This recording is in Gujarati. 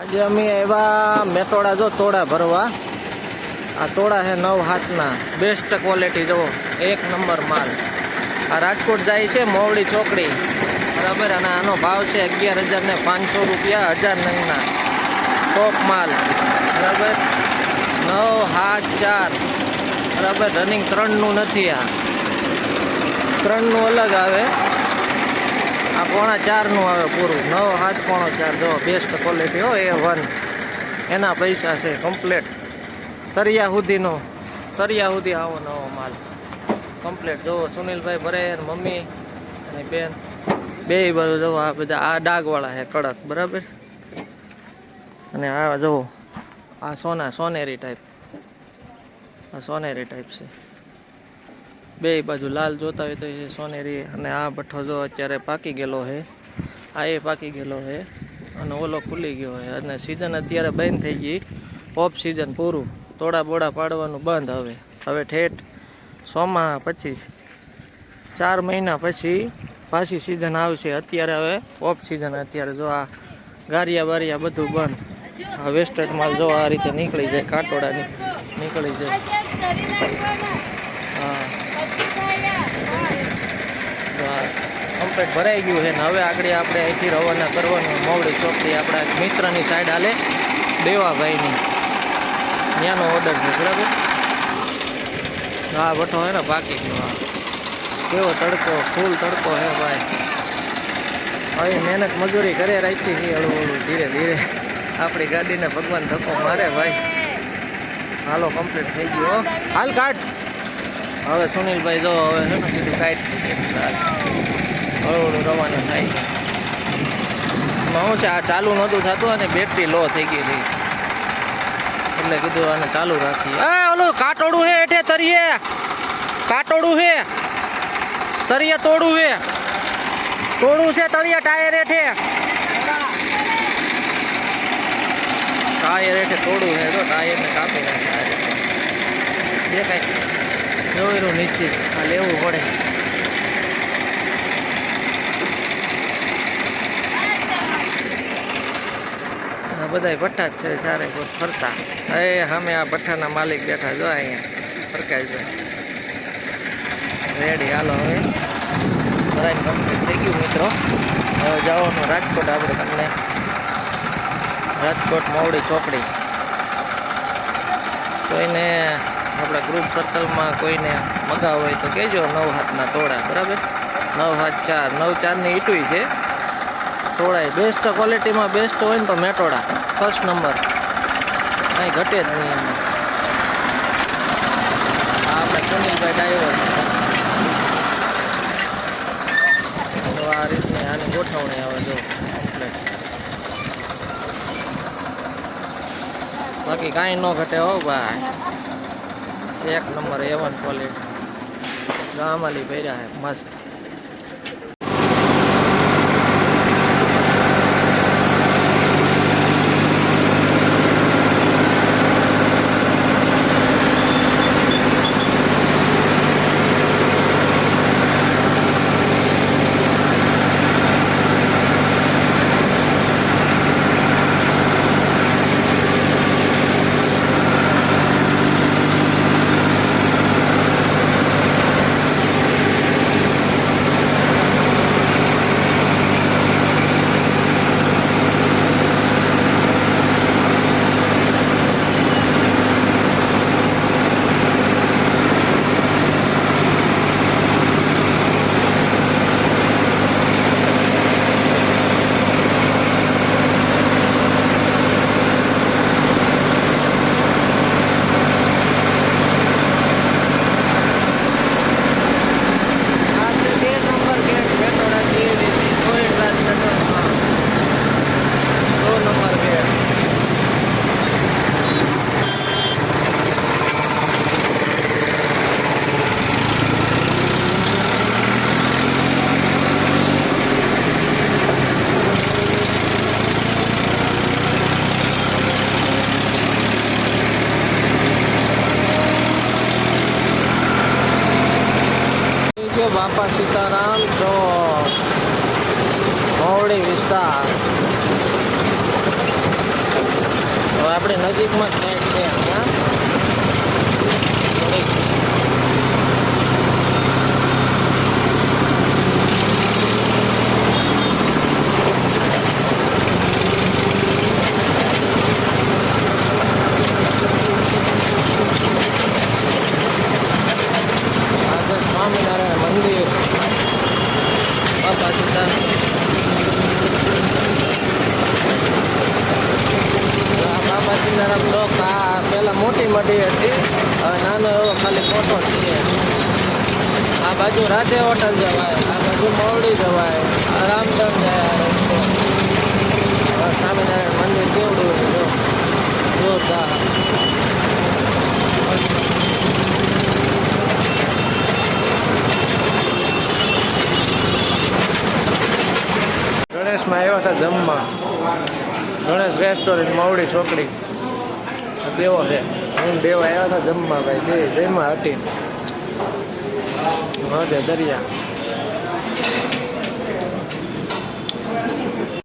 આજે અમે આવ્યા મેટોડા જો તોડા ભરવા. આ તોડા છે 9 હાથના, બેસ્ટ ક્વોલિટી જો એક નંબર માલ. આ રાજકોટ જાય છે મોવડી ચોકડી બરાબર. અને આનો ભાવ છે 11,500 રૂપિયા 1000 નંગના. ટોપ માલ બરાબર. 9 હાથ 4 બરાબર. રનિંગ 3નું નથી, આ 3નું અલગ આવે, આ 3.25 આવે પૂરું. 9 હાથ 3.25 જો બેસ્ટ ક્વોલિટી હો A1. એના પૈસા છે કમ્પ્લેટ. તરિયા સુધી આવો નવો માલ કમ્પ્લેટ. જો સુનિલભાઈ ભરે, મમ્મી અને બેન બે બાજુ જો આ બધા આ ડાઘવાળા છે કડક બરાબર. અને આ જો આ સોનેરી ટાઈપ, આ સોનેરી ટાઈપ છે. બે બાજુ લાલ જોતા હોય તો એ સોનેરી. અને આ ભઠ્ઠો જો અત્યારે પાકી ગયેલો છે, આ એ પાકી ગયેલો છે અને ઓલો ખુલી ગયો છે. અને સિઝન અત્યારે બંધ થઈ ગઈ, ઓફ સિઝન પૂરું. તોડા બોડા પાડવાનું બંધ. હવે ઠેઠ સોમા પછી 4 મહિના પછી પાછી સિઝન આવશે. અત્યારે હવે ઓફ સિઝન. અત્યારે જો આ ગારિયા બારિયા બધું બંધ. આ વેસ્ટેડ માલ જો આ રીતે નીકળી જાય, કાટોડાની નીકળી જાય. હા કમ્પ્લીટ ભરાઈ ગયું છે ને હવે આગળ આપણે અહીંથી રવાના કરવાનું મોવડી ચોકડી. આપણા મિત્રની સાઈડ હાલે દેવાભાઈની, ત્યાંનો ઓર્ડર છે બરાબર. હા ભઠ્ઠો હે ને પાકી ગયો. કેવો તડકો, ફૂલ તડકો હે ભાઈ. હવે મહેનત મજૂરી કરે રાખી છે હળવું ધીરે ધીરે. આપણી ગાડીને ભગવાન ધક્કો મારે ભાઈ. હાલો કમ્પ્લીટ થઈ ગયો. હાલ કાઢ. હવે સુનિલભાઈ જો હવે છે ને કીધું કાઢ, હળવું રવાના થાય છે. એમાં શું છે, આ ચાલુ નહોતું થતું અને બેટરી લો થઈ ગઈ હતી એટલે કીધું આને ચાલુ રાખીએ. ઓલું કાટોડું હે એઠે તરીએ, કાટોડું હે તરીએ, તોડું હે, તોડું છે તળિયા ટાયર એઠે, ટાયર એઠે તોડું હે. તો ટાયર ને કાપી નાખે દેખાય જોયેલું નીચે. આ લેવું પડે. બધા ભઠ્ઠા જ છે સારે ફરતા. સામે આ ભઠ્ઠાના માલિક બેઠા જો અહીંયા ફરકાય છે રેડી. હાલો હવે ભરાઈને કમ્પ્લીટ થઈ ગયું મિત્રો. હવે જવાનું રાજકોટ આપણે. તમને રાજકોટ મોવડી ચોકડી. કોઈને આપણા ગ્રુપ સર્કલમાં કોઈને મગાવ હોય તો કહેજો. 9 હાથના તોડા બરાબર. 9 હાથ 4, 9 4ની ઈટુઈ છે. તોડાય બેસ્ટ ક્વોલિટીમાં બેસ્ટ હોય ને તો મેટોડા ફર્સ્ટ નંબર, કાંઈ ઘટે જ નહીં એમાં. આ આપણે સુનિલભાઈ ડ્રાઈવર. તો આ રીતની આની ગોઠવણી આવે જો કમ્પ્લેટ. બાકી કાંઈ ન ઘટે હો ભાઈ. એક નંબર A1 ક્વોલિટી. ગામાલી ભર્યા છે મસ્ત. બાપા સીતારામ ચોક મોવડી વિસ્તાર. આપણી નજીકમાં જ સાઈડ છે અહીંયા થોડીક. આજે સ્વામિનારાયણ મંદિર બાપા સીતારામ. બાપા સીતારામ ચોક આ પહેલાં મોટી મઢી હતી, હવે નાનો એવો ખાલી ફોટો છે. આ બાજુ રાધે હોટલ જવાય, આ બાજુ મોવડી જવાય, આ રામધન જાય આ રસ્તો. સ્વામિનારાયણ મંદિર કેવડું છે જો, જોરદાર. ગણેશમાં આવ્યા હતા જમવા, ગણેશ રેસ્ટોરન્ટ મોવડી ચોકડી દેવો છે. હું દેવા આવ્યા હતા જમવા ભાઈ, બે જમવા હતી. હદે દરિયા.